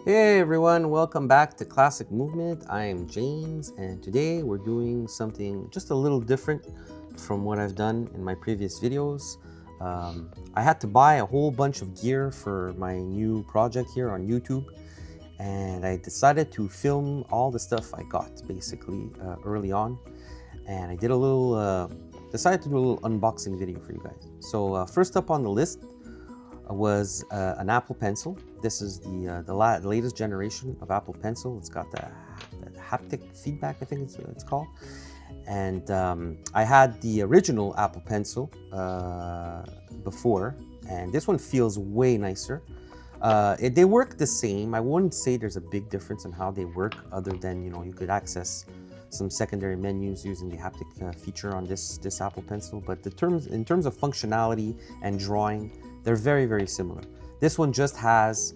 Hey everyone, welcome back to Classic Movement. I am James, and today we're doing something just a little different from what I've done in my previous videos. I had to buy a whole bunch of gear for my new project here on YouTube, and I decided to film all the stuff I got basically early on, and I did a little, decided to do a little unboxing video for you guys. So first up on the list was an Apple Pencil. This is the latest generation of Apple Pencil. It's got the haptic feedback, I think it's called. And I had the original Apple Pencil before, and this one feels way nicer. They work the same. I wouldn't say there's a big difference in how they work, other than you could access some secondary menus using the haptic feature on this Apple Pencil. But in terms of functionality and drawing, they're very, very similar. This one just has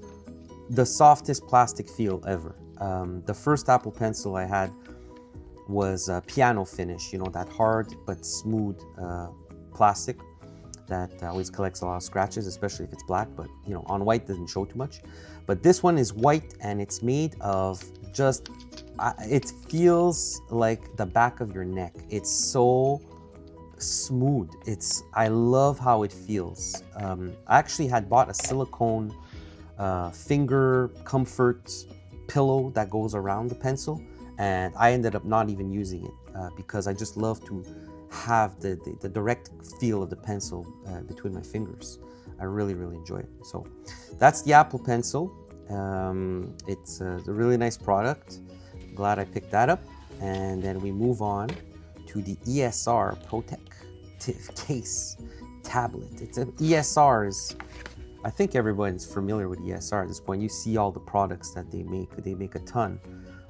the softest plastic feel ever. The first Apple Pencil I had was piano finish, that hard but smooth plastic that always collects a lot of scratches, especially if it's black, but on white doesn't show too much. But this one is white, and it's made of just, it feels like the back of your neck. It's so smooth. I love how it feels. I actually had bought a silicone finger comfort pillow that goes around the pencil, and I ended up not even using it because I just love to have the direct feel of the pencil between my fingers. I really, really enjoy it. So that's the Apple Pencil. It's a really nice product. Glad I picked that up. And then we move on to the ESR Protective Case tablet. It's an ESR is, I think everyone's familiar with ESR at this point. You see all the products that they make. They make a ton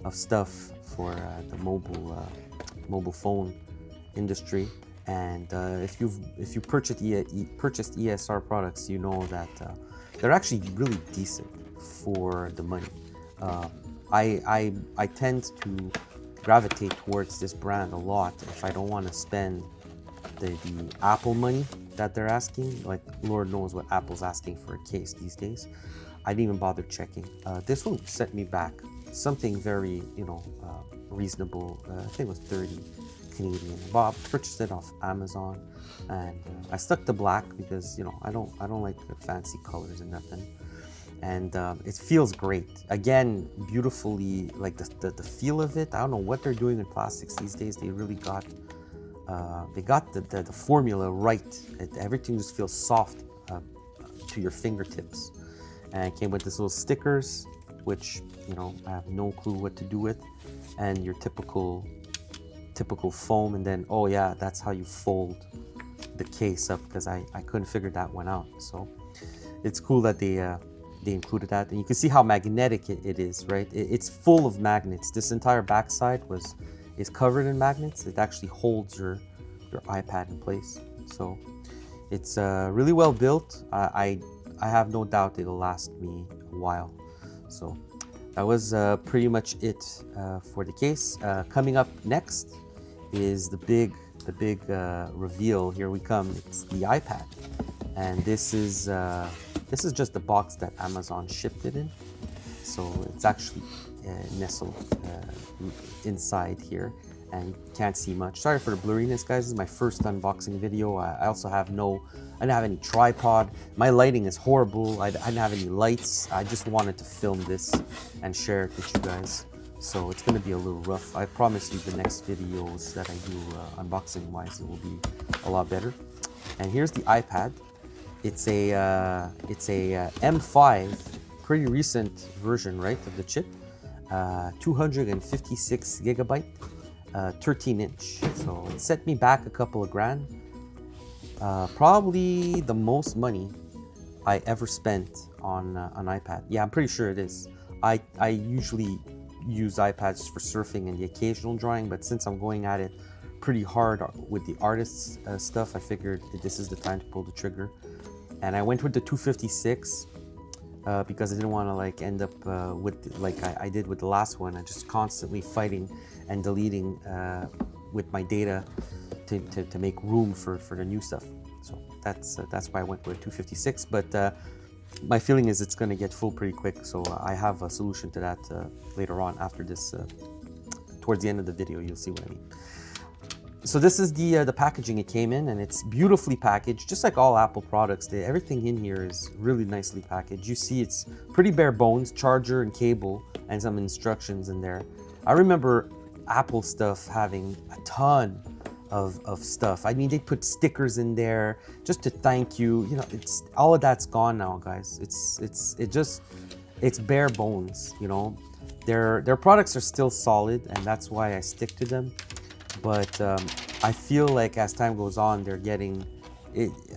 of stuff for the mobile phone industry. And if you purchased ESR products, you know that they're actually really decent for the money. I tend to gravitate towards this brand a lot if I don't want to spend the Apple money that they're asking. Like, Lord knows what Apple's asking for a case these days. I didn't even bother checking. This one set me back something very reasonable. I think it was 30 Canadian. Bob purchased it off Amazon, and I stuck to black because I don't like the fancy colors and nothing. And it feels great. Again, beautifully, like the feel of it. I don't know what they're doing in plastics these days. They really got the formula right. Everything just feels soft to your fingertips. And it came with this little stickers, which I have no clue what to do with, and your typical foam. And then, oh yeah, that's how you fold the case up, because I couldn't figure that one out. So it's cool that they included that, and you can see how magnetic it is, right? It's full of magnets. This entire backside is covered in magnets. It actually holds your iPad in place. So it's really well built. I have no doubt it'll last me a while. So that was pretty much it for the case. Coming up next is the big reveal. Here we come. It's the iPad, and this is just the box that Amazon shipped it in. So it's actually nestled inside here, and you can't see much. Sorry for the blurriness, guys. This is my first unboxing video. I also I didn't have any tripod. My lighting is horrible. I didn't have any lights. I just wanted to film this and share it with you guys. So it's gonna be a little rough. I promise you the next videos that I do unboxing wise, it will be a lot better. And here's the iPad. It's a M5, pretty recent version, right, of the chip. 256 gigabyte, 13 inch. So it set me back a couple of grand. Probably the most money I ever spent on an iPad. Yeah, I'm pretty sure it is. I usually use iPads for surfing and the occasional drawing, but since I'm going at it pretty hard with the artist's stuff, I figured that this is the time to pull the trigger. And I went with the 256 because I didn't want to end up with like I did with the last one. I just constantly fighting and deleting with my data to make room for the new stuff. So that's why I went with 256. But my feeling is it's going to get full pretty quick. So I have a solution to that later on after this. Towards the end of the video, you'll see what I mean. So this is the packaging it came in, and it's beautifully packaged, just like all Apple products. Everything in here is really nicely packaged. You see it's pretty bare bones, charger and cable and some instructions in there. I remember Apple stuff having a ton of stuff. I mean, they put stickers in there just to thank you. You know, it's all of that's gone now, guys. It's bare bones, you know. Their products are still solid, and that's why I stick to them. But I feel like as time goes on, they're getting,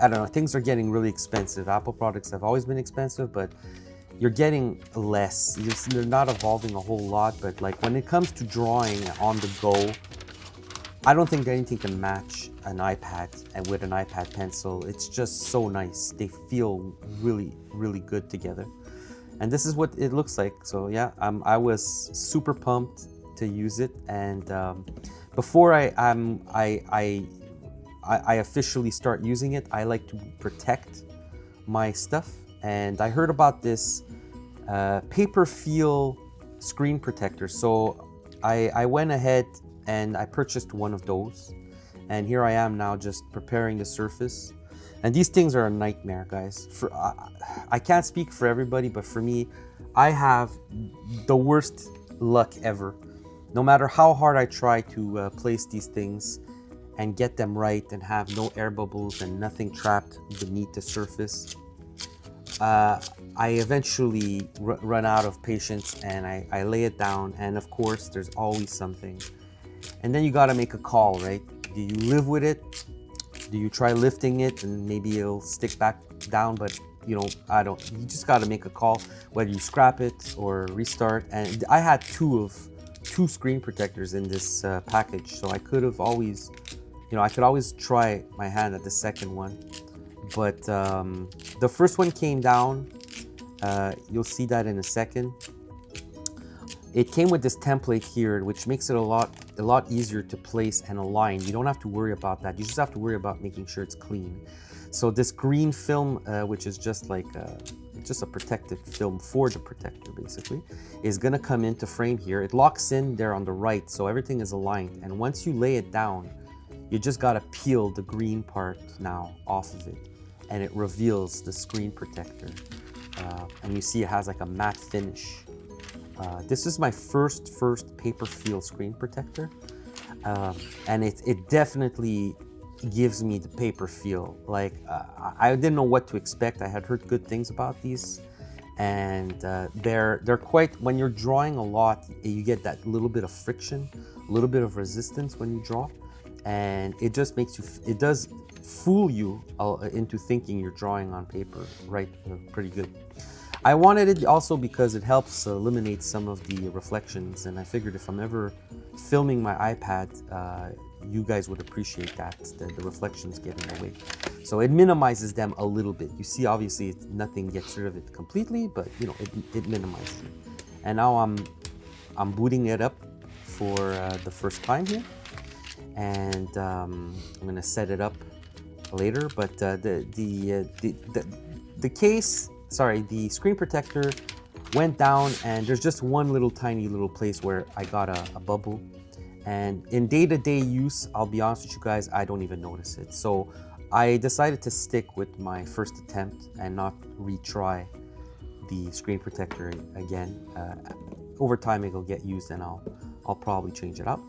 I don't know, things are getting really expensive. Apple products have always been expensive, but you're getting less. They're not evolving a whole lot, but like when it comes to drawing on the go, I don't think anything can match an iPad and with an iPad pencil. It's just so nice. They feel really, really good together. And this is what it looks like. So yeah, I was super pumped to use it. And before I officially start using it, I like to protect my stuff. And I heard about this paper feel screen protector. So I went ahead and I purchased one of those. And here I am now just preparing the surface. And these things are a nightmare, guys. I can't speak for everybody, but for me, I have the worst luck ever. No matter how hard I try to place these things and get them right and have no air bubbles and nothing trapped beneath the surface, I eventually run out of patience and I lay it down. And of course, there's always something. And then you gotta make a call, right? Do you live with it? Do you try lifting it and maybe it'll stick back down? But you know, you just gotta make a call, whether you scrap it or restart. And I had two screen protectors in this package. So I could have always, you know, I could always try my hand at the second one. But the first one came down. You'll see that in a second. It came with this template here, which makes it a lot easier to place and align. You don't have to worry about that. You just have to worry about making sure it's clean. So this green film, which is just like just a protective film for the protector, basically, is gonna come into frame here. It locks in there on the right, so everything is aligned. And once you lay it down, you just gotta peel the green part now off of it, and it reveals the screen protector. And you see it has like a matte finish. This is my first paper feel screen protector, and it definitely gives me the paper feel. Like I didn't know what to expect. I had heard good things about these, and they're quite. When you're drawing a lot, you get that little bit of friction, a little bit of resistance when you draw, and it just makes you. It does fool you into thinking you're drawing on paper, right? Pretty good. I wanted it also because it helps eliminate some of the reflections, and I figured if I'm ever filming my iPad, you guys would appreciate that, the reflections getting away. So it minimizes them a little bit. You see, obviously, nothing gets rid of it completely, but you know, it minimizes it. And now I'm booting it up for the first time here, and I'm gonna set it up later. But the case. Sorry, the screen protector went down, and there's just one little tiny little place where I got a bubble. And in day-to-day use, I'll be honest with you guys, I don't even notice it. So I decided to stick with my first attempt and not retry the screen protector again. Over time, it'll get used, and I'll probably change it out.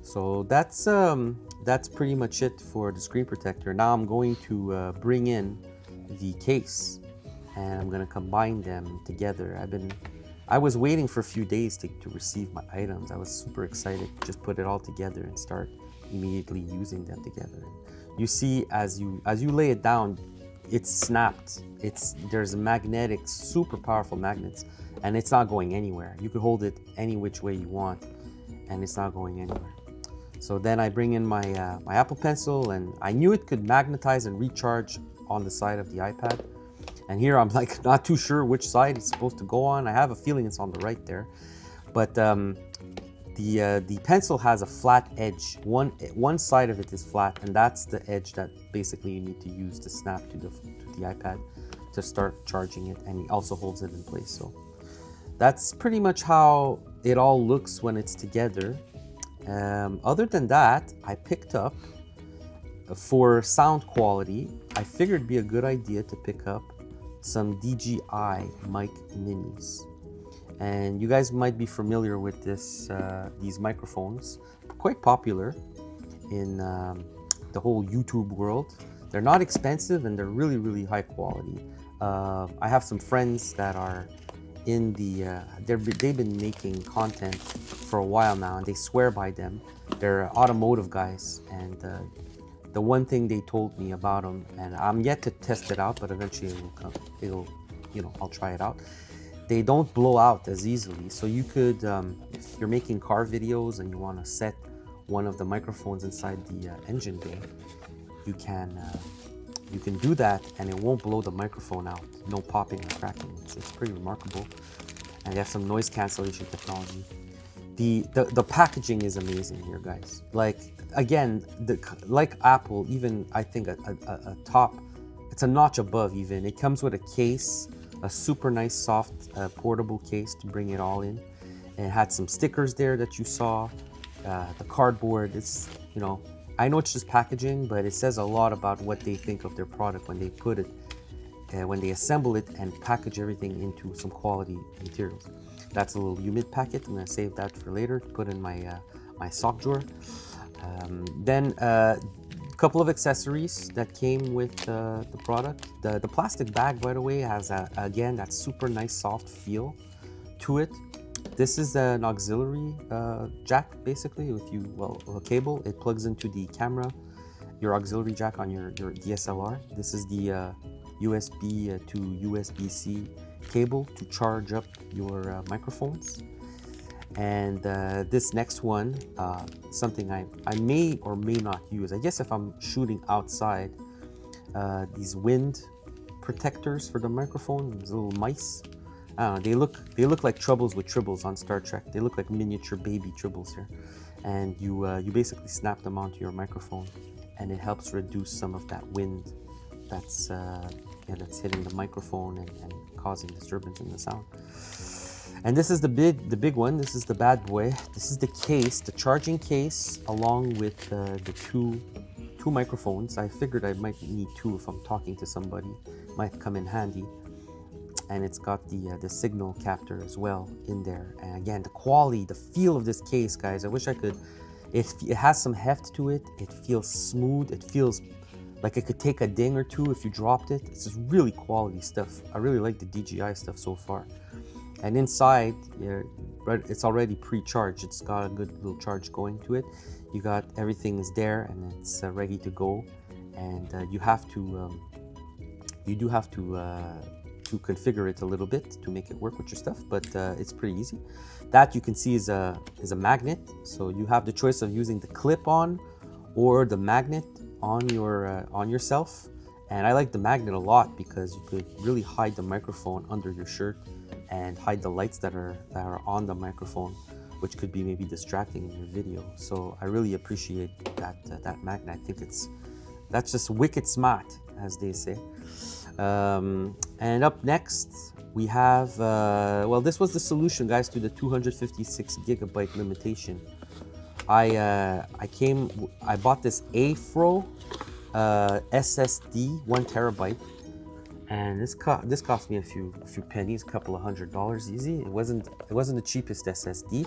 So that's pretty much it for the screen protector. Now I'm going to bring in the case, and I'm gonna combine them together. I was waiting for a few days to receive my items. I was super excited to just put it all together and start immediately using them together. You see, as you lay it down, it's snapped. There's magnetic, super powerful magnets, and it's not going anywhere. You could hold it any which way you want, and it's not going anywhere. So then I bring in my Apple Pencil, and I knew it could magnetize and recharge on the side of the iPad. And here I'm like not too sure which side it's supposed to go on. I have a feeling it's on the right there. But The pencil has a flat edge. One side of it is flat, and that's the edge that basically you need to use to snap to the iPad to start charging it, and it also holds it in place. So that's pretty much how it all looks when it's together. Other than that, I picked up, for sound quality, I figured it'd be a good idea to pick up some DJI MIC Minis. And you guys might be familiar with these microphones, quite popular in the whole YouTube world. They're not expensive and they're really, really high quality. I have some friends that are in they've been making content for a while now, and they swear by them. They're automotive guys, and the one thing they told me about them, and I'm yet to test it out, but eventually it will come. I'll try it out. They don't blow out as easily, so you could, if you're making car videos and you want to set one of the microphones inside the engine bay, you can do that, and it won't blow the microphone out. No popping or cracking. It's pretty remarkable, and they have some noise cancellation technology. The packaging is amazing here, guys. Like, again, like Apple, even I think a top, it's a notch above even. It comes with a case, a super nice soft portable case to bring it all in. And it had some stickers there that you saw. The cardboard, it's, I know it's just packaging, but it says a lot about what they think of their product when they put it, when they assemble it and package everything into some quality materials. That's a little humid packet. I'm gonna save that for later to put in my my sock drawer. Then a couple of accessories that came with the product. The plastic bag, by the way, has again that super nice soft feel to it. This is an auxiliary jack, basically, a cable. It plugs into the camera, your auxiliary jack on your DSLR. This is the USB to USB-C cable to charge up your microphones. And this next one, something I may or may not use. I guess if I'm shooting outside, these wind protectors for the microphone, these little mice. They look like Troubles with Tribbles on Star Trek. They look like miniature baby Tribbles here, and you basically snap them onto your microphone, and it helps reduce some of that wind that's hitting the microphone and causing disturbance in the sound. And this is the big one. This is the bad boy. This is the case, the charging case, along with the two microphones. I figured I might need two if I'm talking to somebody. Might come in handy. And it's got the signal captor as well in there. And again, the quality, the feel of this case, guys, I wish I could. It has some heft to it. It feels smooth. It feels like it could take a ding or two if you dropped it. It's just really quality stuff. I really like the DJI stuff so far. And inside, it's already pre-charged. It's got a good little charge going to it. You got everything is there and it's ready to go. And you do have to configure it a little bit to make it work with your stuff, but it's pretty easy. That you can see is a magnet, so you have the choice of using the clip-on or the magnet on yourself. And I like the magnet a lot because you could really hide the microphone under your shirt and hide the lights that are on the microphone, which could be maybe distracting in your video. So I really appreciate that magnet. I think that's just wicked smart, as they say. And up next we have this was the solution, guys, to the 256 gigabyte limitation. I bought this AiFFRO SSD 1 terabyte, and this cost me a few pennies, a couple of $100 easy. It wasn't the cheapest SSD,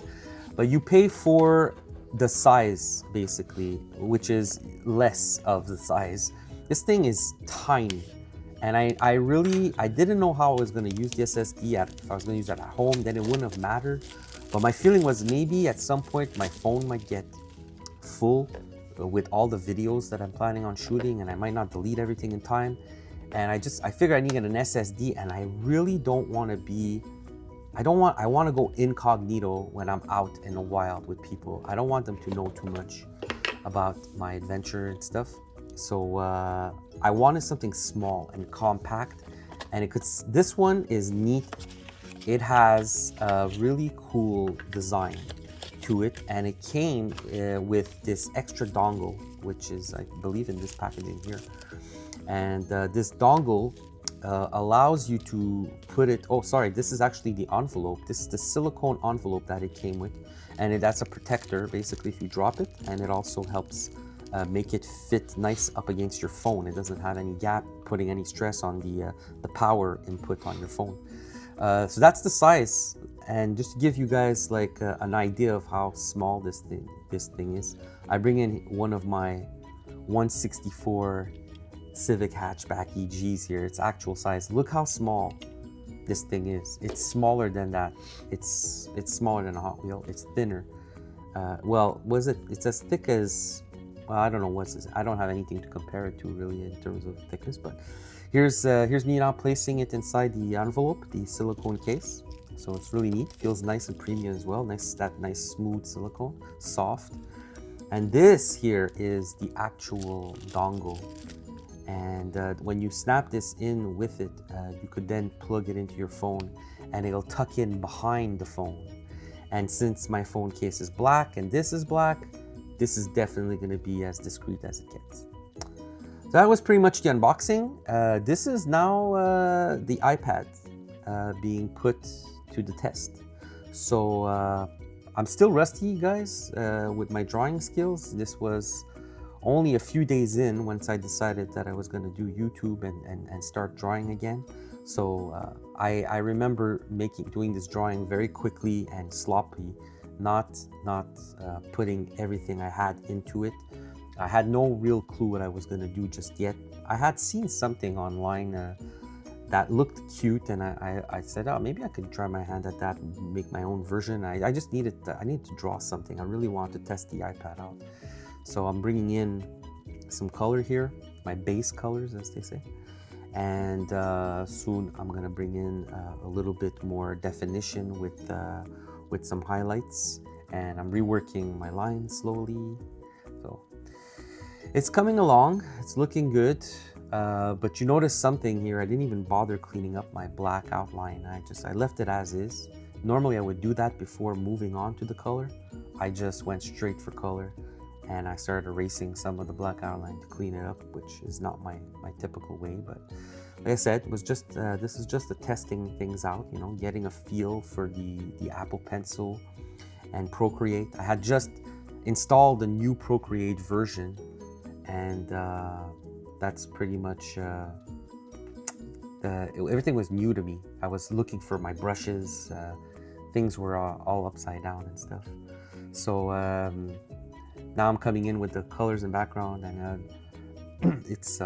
but you pay for the size basically, which is less of the size. This thing is tiny. And I didn't know how I was going to use the SSD. If I was going to use it at home, then it wouldn't have mattered. But my feeling was maybe at some point my phone might get full with all the videos that I'm planning on shooting, and I might not delete everything in time. And I figured I needed an SSD, and I really don't want to be, I want to go incognito when I'm out in the wild with people. I don't want them to know too much about my adventure and stuff. So I wanted something small and compact, and this one is neat. It has a really cool design into it, and it came with this extra dongle, which is, I believe, in this packaging here. And this dongle allows you to put it, oh sorry, this is actually the envelope. This is the silicone envelope that it came with, and that's a protector basically if you drop it, and it also helps make it fit nice up against your phone. It doesn't have any gap, putting any stress on the power input on your phone. So that's the size, and just to give you guys like an idea of how small this thing is, I bring in one of my 164 Civic hatchback EGs here. It's actual size. Look how small this thing is. It's smaller than that. It's smaller than a Hot Wheel. It's thinner. Well, it's as thick as, well, I don't know what's this. I don't have anything to compare it to really in terms of thickness, but here's me now placing it inside the envelope, the silicone case. So it's really neat. Feels nice and premium as well. Nice smooth silicone, soft. And this here is the actual dongle. And when you snap this in with it, you could then plug it into your phone, and it'll tuck in behind the phone. And since my phone case is black and this is black, this is definitely going to be as discreet as it gets. So that was pretty much the unboxing. This is now the iPad being put to the test. So I'm still rusty, guys, with my drawing skills. This was only a few days in once I decided that I was going to do YouTube and start drawing again. So I remember doing this drawing very quickly and sloppy, not putting everything I had into it. I had no real clue what I was going to do just yet. I had seen something online that looked cute, and I said, oh, maybe I could try my hand at that and make my own version. I just needed to draw something. I really wanted to test the iPad out. So I'm bringing in some color here, my base colors, as they say. And soon I'm gonna bring in a little bit more definition with some highlights. And I'm reworking my lines slowly. So it's coming along, it's looking good. But you notice something here, I didn't even bother cleaning up my black outline. I left it as is. Normally I would do that before moving on to the color. I just went straight for color. And I started erasing some of the black outline to clean it up, which is not my typical way. But like I said, it was just this is just the testing things out, you know, getting a feel for the Apple Pencil and Procreate. I had just installed the new Procreate version, and that's pretty much everything was new to me. I was looking for my brushes. Things were all upside down and stuff. So now I'm coming in with the colors and background, and it's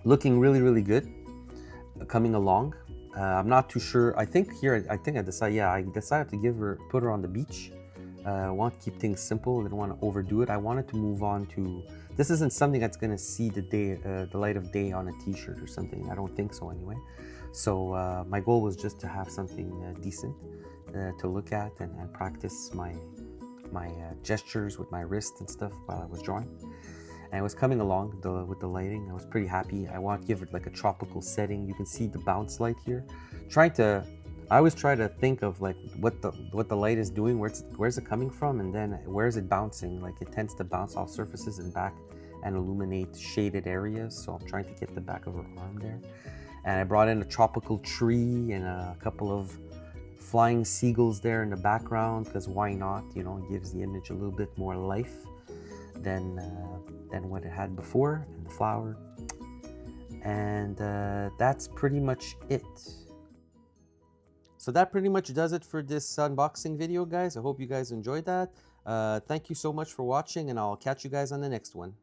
looking really good, coming along. I'm not too sure. I decided to put her on the beach. I want to keep things simple. I didn't want to overdo it. I wanted to move on to, this isn't something that's going to see the light of day on a t-shirt or something. I don't think so anyway. So my goal was just to have something decent to look at and practice my gestures with my wrist and stuff while I was drawing. And it was coming along with the lighting. I was pretty happy. I want to give it like a tropical setting. You can see the bounce light here. I always try to think of like what the light is doing, where's it coming from, and then where is it bouncing. Like it tends to bounce off surfaces and back and illuminate shaded areas. So I'm trying to get the back of her arm there. And I brought in a tropical tree and a couple of flying seagulls there in the background, because why not? You know, it gives the image a little bit more life than what it had before, and the flower. And that's pretty much it. So that pretty much does it for this unboxing video, guys. I hope you guys enjoyed that. Thank you so much for watching, and I'll catch you guys on the next one.